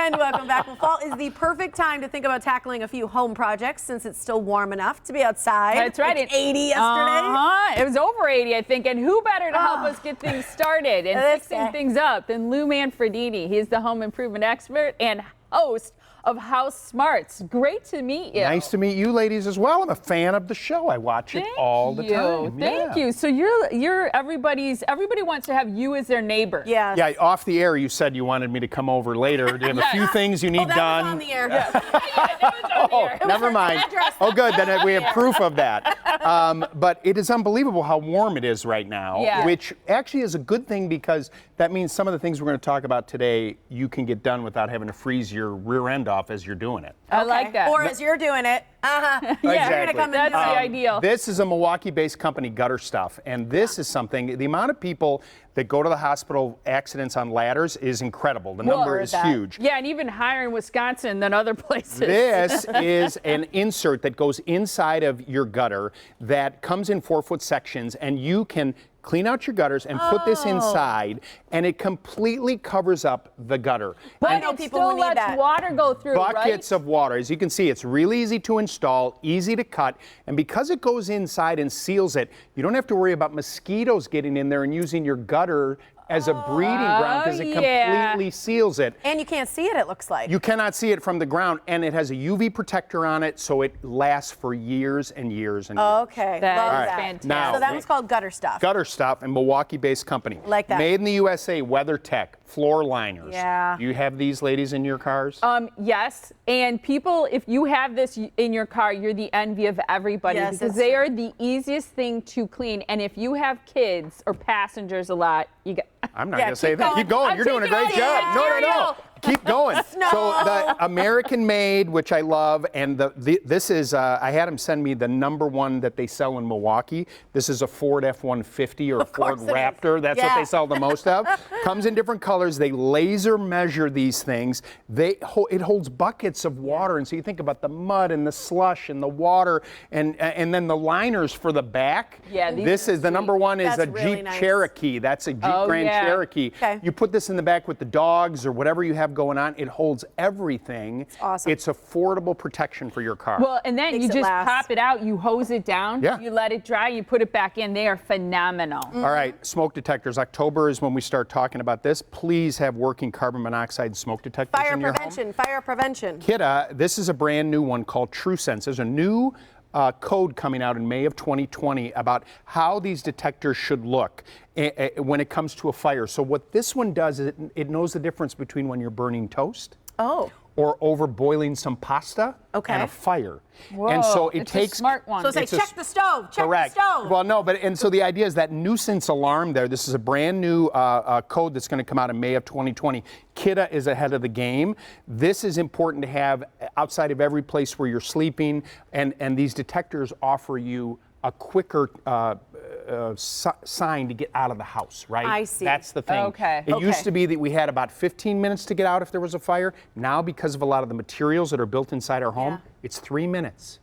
And welcome back. Well, fall is the perfect time to think about tackling a few home projects since it's still warm enough to be outside. That's right. It's 80 yesterday. It was over 80, I think. And who better to help us get things started and fixing things up than Lou Manfredini? He's the home improvement expert and host of HouseSmarts. Great to meet you. Nice to meet you ladies as well. I'm a fan of the show. I watch it all the time. Thank you. So everybody wants to have you as their neighbor. Yes. Yeah, off the air you said you wanted me to come over later. Do you have a few things you need done? Was on the air. Never mind. Oh, good. Then we have proof of that. But it is unbelievable how warm it is right now, which actually is a good thing because that means some of the things we're going to talk about today you can get done without having to freeze your rear end off as you're doing it. I like that. Or as you're doing it. Exactly. That's the ideal. This is a Milwaukee-based company, GutterStuff, and this is something, the amount of people that go to the hospital accidents on ladders is incredible. The number is huge. Yeah, and even higher in Wisconsin than other places. This is an insert that goes inside of your gutter that comes in 4-foot sections, and you can clean out your gutters and put this inside, and it completely covers up the gutter. But I know it people still who need lets that. water go through, Buckets of water. As you can see, it's really easy to install, easy to cut, and because it goes inside and seals it, you don't have to worry about mosquitoes getting in there and using your gutter as a breeding ground because it completely seals it. And you can't see it, it looks like. You cannot see it from the ground, and it has a UV protector on it, so it lasts for years and years and years. Okay, That love is that. fantastic. Now, So that one's called GutterStuff. GutterStuff, a Milwaukee-based company. Like that. Made in the USA, WeatherTech, floor liners. Yeah. Do you have these ladies in your cars? Yes, and people, if you have this in your car, you're the envy of everybody because they are the easiest thing to clean. And if you have kids or passengers a lot, you got. I'm not going to say that. Keep going. You're doing a great job. No. Keep going. So the American made, which I love, and this is, I had them send me the #1 that they sell in Milwaukee. This is a Ford F-150 or a Ford Raptor. That's what they sell the most of. Comes in different colors. They laser measure these things. It holds buckets of water, and so you think about the mud and the slush and the water, and then the liners for the back. Yeah, this is the #1 is a Jeep Cherokee. That's a Jeep Grand Cherokee. Okay. You put this in the back with the dogs or whatever you have going on. It holds everything. It's awesome. It's affordable protection for your car. Well, and then you just pop it out, you hose it down, you let it dry, you put it back in. They are phenomenal. All right, smoke detectors. October is when we start talking about this. Please have working carbon monoxide and smoke detectors in your home. Fire prevention. Kidda, this is a brand new one called TrueSense. There's a new code coming out in May of 2020 about how these detectors should look when it comes to a fire. So what this one does is it knows the difference between when you're burning toast or over boiling some pasta and a fire. Whoa, and so it it's takes a smart one. So it's like, check the stove, check the stove. Well, no, and so the idea is that nuisance alarm there. This is a brand new code that's going to come out in May of 2020. Kidda is ahead of the game. This is important to have outside of every place where you're sleeping, and these detectors offer you a quicker sign to get out of the house, right? I see. That's the thing. Okay. It used to be that we had about 15 minutes to get out if there was a fire. Now, because of a lot of the materials that are built inside our home, it's 3 minutes.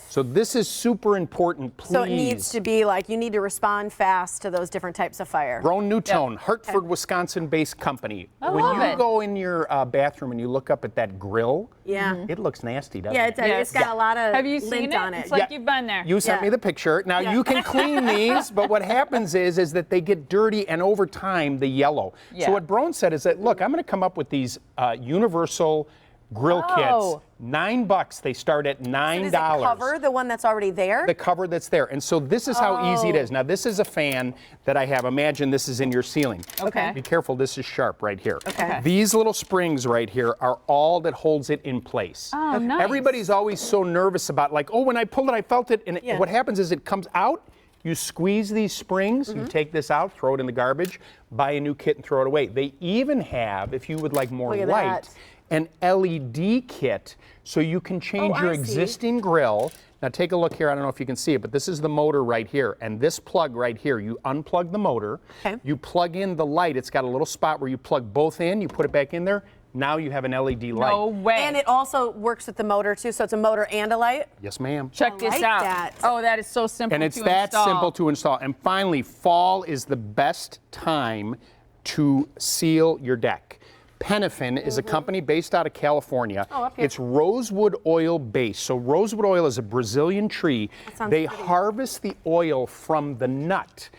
So this is super important, please. So it needs to be like, you need to respond fast to those different types of fire. Grown Newtone, Hartford, Wisconsin-based company. When you go in your bathroom and you look up at that grill, it looks nasty, doesn't it? It's got a lot of Have you seen lint it? on it. It's like you've been there. You sent me the picture. Now you can clean these, but what happens is that they get dirty and over time they yellow. So what Broen said is that, look, I'm going to come up with these universal grill kits. $9. They start at $9. So does it cover the one that's already there? The cover that's there. And so this is how easy it is. Now this is a fan that I have. Imagine this is in your ceiling. Okay. Be careful, this is sharp right here. Okay. These little springs right here are all that holds it in place. Oh, nice. Everybody's always so nervous about like, oh, when I pulled it, I felt it. And what happens is it comes out, you squeeze these springs, you take this out, throw it in the garbage, buy a new kit and throw it away. They even have, if you would like more light, an LED kit so you can change your existing grill. Now take a look here, I don't know if you can see it, but this is the motor right here, and this plug right here, you unplug the motor, you plug in the light, it's got a little spot where you plug both in, you put it back in there, now you have an LED light. No way. And it also works with the motor too, so it's a motor and a light? Yes, ma'am. Check this out. Oh, that is so simple to install. And it's that simple to install. And finally, fall is the best time to seal your deck. Penafin is a company based out of California. Oh, up here. It's rosewood oil based. So rosewood oil is a Brazilian tree. They harvest the oil from the nut.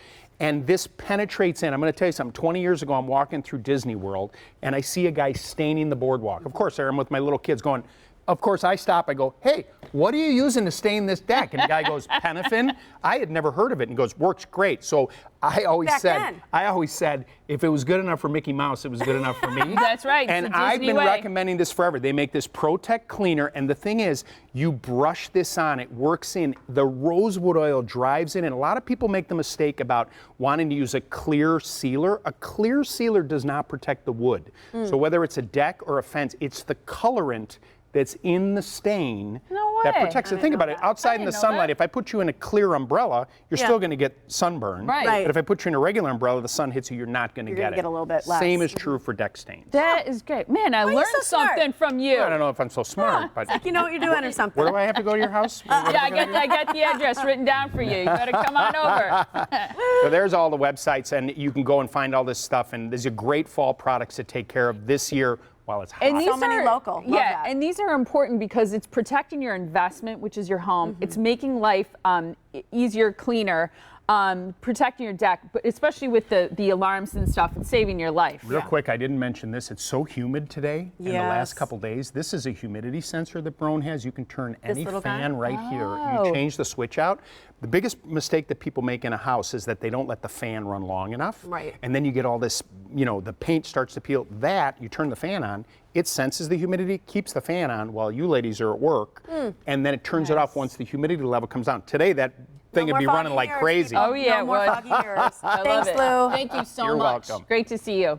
And this penetrates in. I'm going to tell you something. 20 years ago, I'm walking through Disney World, and I see a guy staining the boardwalk. Of course, I'm with my little kids going, of course, I stop. I go, hey, what are you using to stain this deck? And the guy goes, Penafin. I had never heard of it. And he goes, works great. So I always said, if it was good enough for Mickey Mouse, it was good enough for me. That's right. And I've been recommending this forever. They make this Protect cleaner, and the thing is, you brush this on, it works in. The rosewood oil drives in, and a lot of people make the mistake about wanting to use a clear sealer. A clear sealer does not protect the wood. So whether it's a deck or a fence, it's the colorant that's in the stain that protects it. Think about it. Outside in the sunlight, if I put you in a clear umbrella, you're still going to get sunburn. Right. But if I put you in a regular umbrella, the sun hits you, you're not going to get it. Get a little bit less. Same is true for deck stains. That is great. Man, I learned something from you. I don't know if I'm so smart, but Like you know what you're doing or something. where do I have to go to your house? Yeah, I got the address written down for you. You better come on over. So there's all the websites, and you can go and find all this stuff. And there's a great fall products to take care of this year while it's hot. And so many local. Love that. And these are important because it's protecting your investment, which is your home. It's making life easier, cleaner, protecting your deck, but especially with the alarms and stuff, it's saving your life. Real quick, I didn't mention this. It's so humid today in the last couple days. This is a humidity sensor that Brown has. You can turn any fan right here. You change the switch out. The biggest mistake that people make in a house is that they don't let the fan run long enough. Right. And then you get all this, the paint starts to peel. You turn the fan on, it senses the humidity, keeps the fan on while you ladies are at work, and then it turns it off once the humidity level comes down. Today, that thing would be running like crazy. Oh, yeah, no more foggy mirrors. I love Thanks, it. Lou. Thank you so You're much. welcome. Great to see you.